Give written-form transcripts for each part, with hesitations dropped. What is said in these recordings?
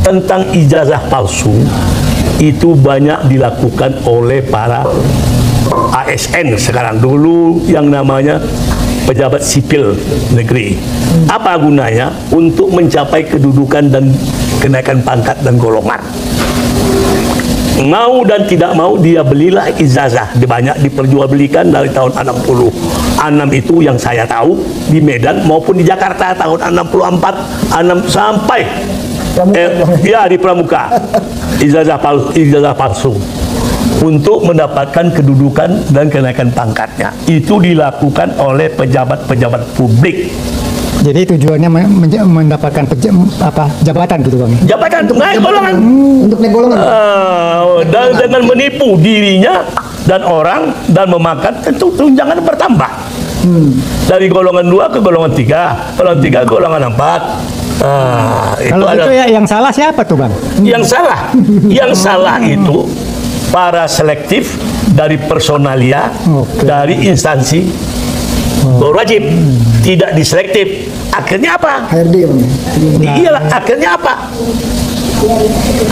tentang ijazah palsu itu banyak dilakukan oleh para ASN sekarang, dulu yang namanya pejabat sipil negeri. Apa gunanya? Untuk mencapai kedudukan dan kenaikan pangkat dan golongan. Mau dan tidak mau dia belilah ijazah, banyak diperjualbelikan dari tahun 66 itu yang saya tahu di Medan maupun di Jakarta tahun 64 sampai ya di Pramuka ijazah palsu untuk mendapatkan kedudukan dan kenaikan pangkatnya. Itu dilakukan oleh pejabat-pejabat publik. Jadi tujuannya mendapatkan jabatan gitu Bang? Jabatan untuk naik golongan. Untuk naik golongan. Dan dengan menipu dirinya dan orang dan memakan tentu tunjangan bertambah. Dari golongan 2 ke golongan 3, golongan 3 ke golongan 4. Kalau itu ya yang salah siapa tuh Bang? Yang salah itu para selektif dari personalia, dari instansi berwajib, tidak diselektif. Akhirnya apa? HRD Bang. Iyalah, akhirnya apa?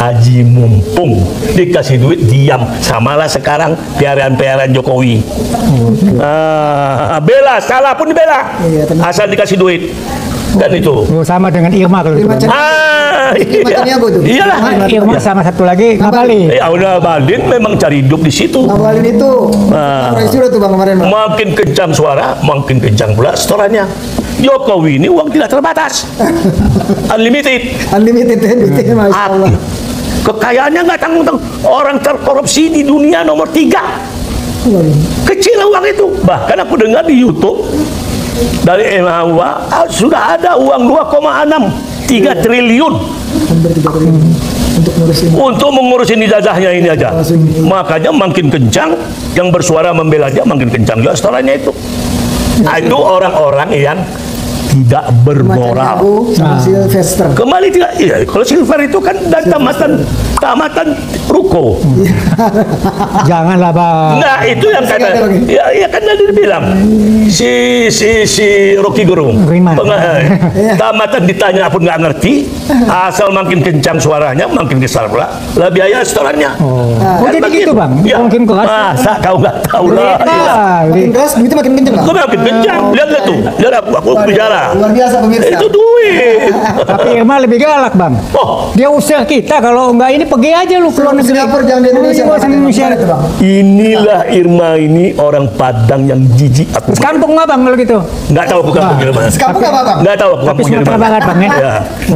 Haji mumpung dikasih duit diam, samalah sekarang piaraan-piaraan Jokowi. Bela, salah pun dibela, asal dikasih duit. Kan itu. Sama dengan Irma kalau itu. Iyalah. Irma sama satu lagi Ngabalin. Ya udah, Ngabalin memang cari hidup di situ. Ngabalin itu sudah tuh Bang kemarin Bang. Makin kencang suara, makin kencang pula setorannya. Jokowi ini uang tidak terbatas. Unlimited. Unlimited ya, Masya Allah. Kekayaannya nggak tanggung-tanggung. Orang terkorupsi di dunia nomor 3. Kecil uang itu. Bahkan aku dengar di YouTube dari MHUA sudah ada uang 2,6 triliun untuk mengurusin ijazahnya ini aja. Makanya makin kencang yang bersuara membela dia, makin kencang juga setorannya itu. Itu orang-orang yang tidak bermoral. Kembali tidak, iya, kalau Silver itu kan dan tamatan ruko. Janganlah Bang. Nah itu yang kata, ya kan tadi dibilang si Rocky Gerung, tamatan ditanya pun nggak ngerti, asal makin kencang suaranya makin besar pula lah biaya setorannya. Jadi gitu Bang, mungkin kelas. Masa kau nggak tahu lah? Makin keras duitnya makin kencang Bang. Makin kencang, lihat tuh, lihat aku bicara. Luar biasa pemirsa. Itu duit. Tapi Irma lebih galak Bang. Dia usir kita, kalau enggak ini pergi aja lu keluar negeri. Singapura, jangan di Indonesia. Inilah Irma ini orang Padang yang jijik. Aku kampung apa Bang kalau gitu? Nggak tahu aku kampung di mana. Kampung apa Bang? Nggak tahu aku kampung di mana. Barat Bang ya.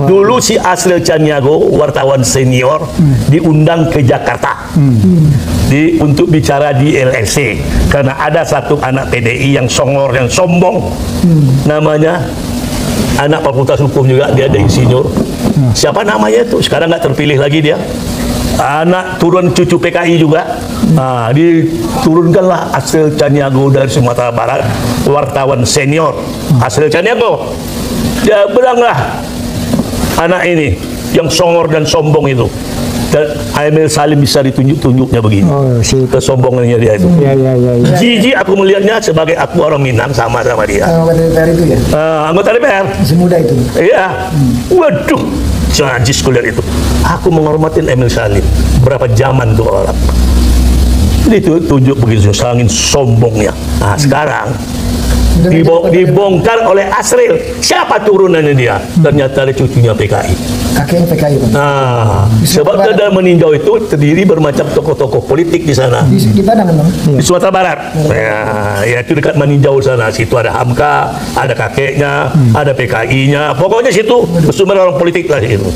Dulu si Asril Caniago, wartawan senior, diundang ke Jakarta untuk bicara di LLC karena ada satu anak PDI yang songor, yang sombong, namanya anak fakultas hukum juga, dia ada insinyur. Siapa namanya itu? Sekarang nggak terpilih lagi dia. Anak turun cucu PKI juga. Diturunkanlah Asril Caniago dari Sumatera Barat, wartawan senior Asril Caniago. Dia bilanglah anak ini yang songor dan sombong itu. Dan Emil Salim bisa ditunjuk-tunjuknya begini. Kesombongannya dia itu. Jijik aku melihatnya, sebagai aku orang Minang sama dia. Anggota DPR itu ya? Anggota DPR. Masih muda itu. Iya. Waduh, najis kulihat itu. Aku menghormatin Emil Salim. Berapa zaman tuh orang. Itu tunjuk begitu, sangin sombongnya. Nah sekarang dibongkar oleh Asril. Siapa turunannya dia? Ternyata ada cucunya PKI. Kakeknya PKI Bang. Nah, sebab dia meninjau itu terdiri bermacam tokoh-tokoh politik di sana. Di Padang Bang? Di Sumatera Barat. Ya itu dekat meninjau sana. Situ ada Hamka, ada kakeknya, ada PKI-nya. Pokoknya situ bersumber orang politik lah itu.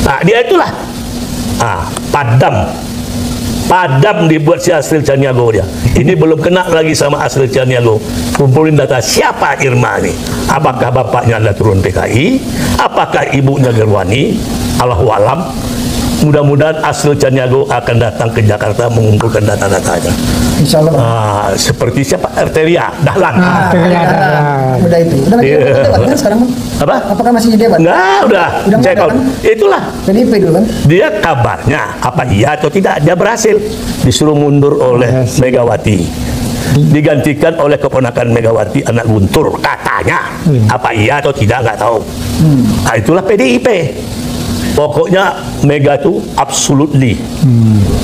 Nah, dia itulah. Padam dibuat si Asril Caniago dia. Ini belum kena lagi sama Asril Caniago. Kumpulin data siapa Irma ini. Apakah bapaknya adalah turun PKI? Apakah ibunya Gerwani? Allahualam. Mudah-mudahan Asril Caniago akan datang ke Jakarta mengumpulkan data-datanya. Insya Allah. Seperti siapa? Arteria Dahlan. Udah itu. Udah debat kan sekarang Bang? Apa? Apakah masih debat? Enggak, udah. Check out. Itulah. PDIP dulu kan? Dia kabarnya, apa iya atau tidak, dia berhasil disuruh mundur oleh Megawati, digantikan oleh keponakan Megawati, anak Guntur, katanya. Apa iya atau tidak nggak tahu. Nah, itulah PDIP. Pokoknya Mega itu absolutely.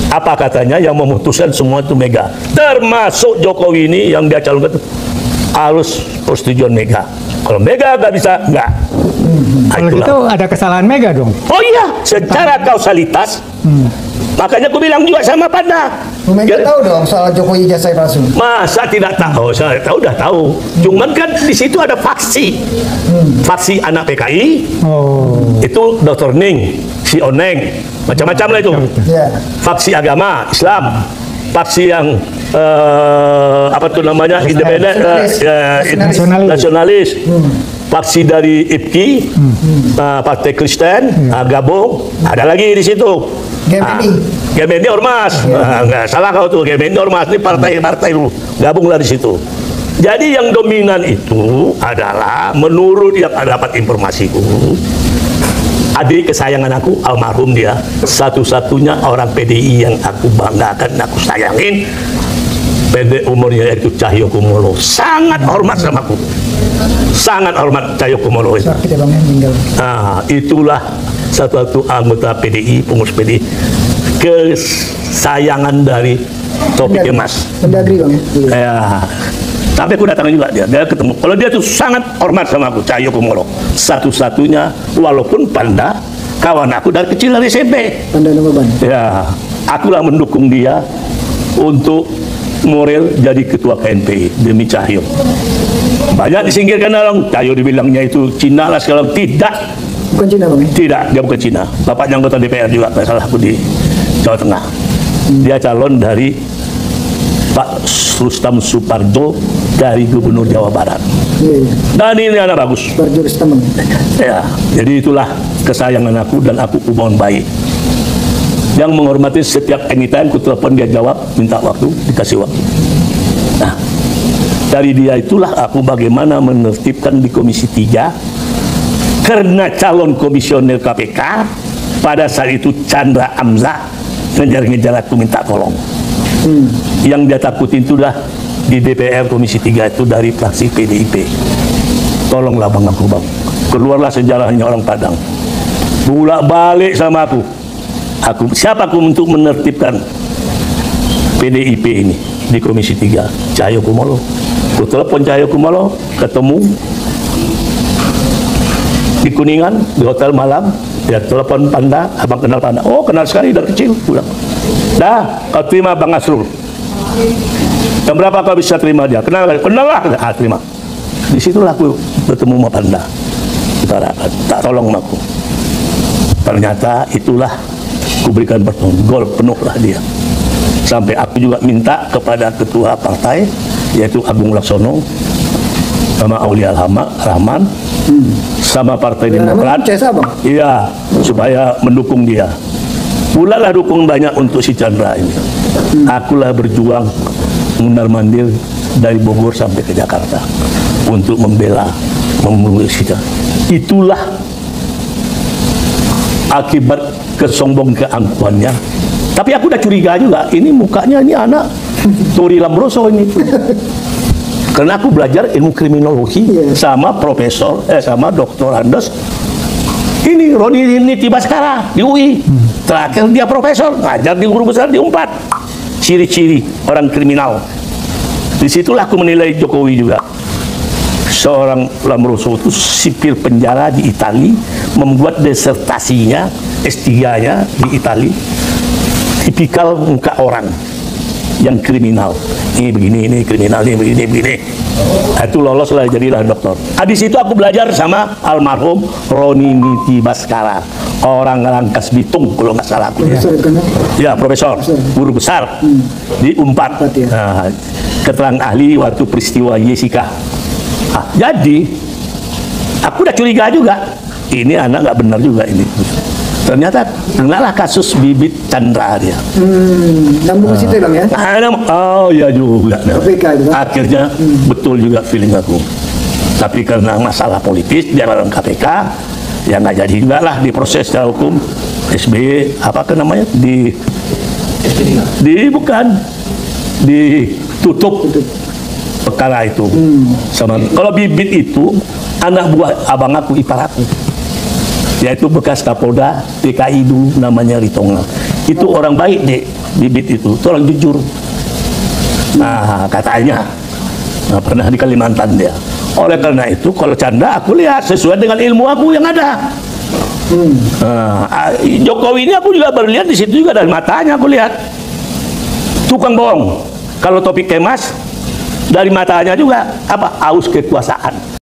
Apa katanya yang memutuskan semua itu Mega. Termasuk Jokowi ini yang dia calonkan harus persetujuan Mega. Kalau Mega nggak bisa, nggak. Kalau gitu ada kesalahan Mega dong. Oh iya, secara kausalitas. Makanya aku bilang juga sama Panda. Bu Mega tahu dong soal Jokowi ijazah palsu. Masa tidak tahu? Saya tahu, udah tahu. Cuman kan di situ ada faksi. Faksi anak PKI. Itu Dr. Ning, si Oneng, macam-macam lah itu. Ya. Faksi agama Islam. Faksi yang apa tuh namanya independen, nasionalis. Faksi dari IPKI, Partai Kristen, gabung. Ada lagi di situ. GMNI Ormas, nggak salah kau tuh, GMNI Ormas ini partai-partai lu, gabunglah di situ. Jadi yang dominan itu adalah menurut yang dapat informasiku, adik kesayangan aku almarhum dia, satu-satunya orang PDI yang aku banggakan, aku sayangin. Pendek umurnya yaitu Cahyokumolo, sangat hormat sama aku, sangat hormat Cahyokumolo itu. Sakit ya bang, meninggal. Nah, itulah satu-satu anggota PDI, pengurus PDI kesayangan dari Taufik Kemas. Mendagri bang ya. Ya, sampai aku datang juga dia ketemu. Kalau dia tuh sangat hormat sama aku, Cahyokumolo, satu-satunya, walaupun Panda kawan aku dari kecil dari SMP. Panda Nomaban. Ya, akulah mendukung dia untuk moral jadi ketua KNPI demi Cahyo. Banyak disingkirkan orang, Cahyo dibilangnya itu Cina lah sekarang. Tidak. Bukan Cina bang ya? Tidak, dia bukan Cina. Bapaknya anggota DPR juga, tak salah aku di Jawa Tengah. Dia calon dari Pak Rustam Suparjo dari Gubernur Jawa Barat. Iya. Dan ini anak bagus. Suparjo Rustam bang. Ya, jadi itulah kesayangan aku dan aku hubungan baik. Yang menghormati setiap anytime ku telepon dia jawab, minta waktu, dikasih waktu. Nah, dari dia itulah aku bagaimana menertibkan di Komisi 3 karena calon komisioner KPK pada saat itu Chandra Amzah ngejar-ngejar aku minta tolong. Yang dia takutin itu dah di DPR Komisi 3 itu dari fraksi PDIP. Tolonglah bang aku bang. Keluarlah sejarahnya orang Padang. Bolak-balik sama aku. Siapa aku untuk menertibkan PDIP ini di Komisi 3? Cahyokumolo. Aku telepon Cahyokumolo, ketemu di Kuningan, di hotel malam. Dia telepon Panda, abang kenal Panda. Oh, kenal sekali dari kecil. Pulang. Dah, kau terima Bang Asrul. Jam berapa kau bisa terima dia? Kenal lah. Terima. Disitulah aku bertemu sama Panda. Tak tolong aku. Ternyata itulah kuberikan pertolongan, gol penuh lah dia. Sampai aku juga minta kepada ketua partai, yaitu Agung Laksono, sama Aulia Rahman, sama Partai Demokrat. Iya, supaya mendukung dia. Pulalah dukung banyak untuk si Chandra ini. Akulah berjuang mundar-mandir dari Bogor sampai ke Jakarta untuk membela, memeluk si Chandra. Itulah akibat kesombong keangkuhannya. Tapi aku udah curiga juga, ini mukanya ini anak Tori Lambroso ini. Karena aku belajar ilmu kriminologi sama sama Dr. Andes. Ini Roni Niti Baskara di UI. Terakhir dia profesor, ngajar di guru besar di UNPAD. Ciri-ciri orang kriminal. Disitulah aku menilai Jokowi juga. Seorang Lambroso itu sipir penjara di Italia, membuat disertasinya S3-nya di Italia, tipikal muka orang yang kriminal. Ini begini, ini kriminal, ini begini, begini. Itu lolos lah, jadilah dokter. Habis itu aku belajar sama almarhum Roni Niti Baskara, orang Rangkas Bitung kalau nggak salah aku. Ya, profesor, guru besar di UNPAD. Nah, keterangan ahli waktu peristiwa Jessica. Jadi aku udah curiga juga, ini anak nggak benar juga ini. Ternyata kenalah kasus Bibit Chandra dia. Nambung situ bang ya? Oh ya juga. KPK itu, kan? Akhirnya betul juga feeling aku. Tapi karena masalah politis di dalam KPK, ya nggak jadi juga lah diproses secara hukum. SBY apa ke namanya bukan ditutup perkara itu. Sama kalau Bibit itu anak buah abang aku, ipar aku. yaitu bekas Kapolda DKI dulu namanya Ritonga. Itu orang baik deh, Bibit itu orang jujur. Nah katanya pernah di Kalimantan dia. Oleh karena itu kalau canda aku lihat sesuai dengan ilmu aku yang ada. Jokowi ini aku juga baru lihat di situ juga dari matanya aku lihat tukang bohong. Kalau topik kemas dari matanya juga apa aus kekuasaan.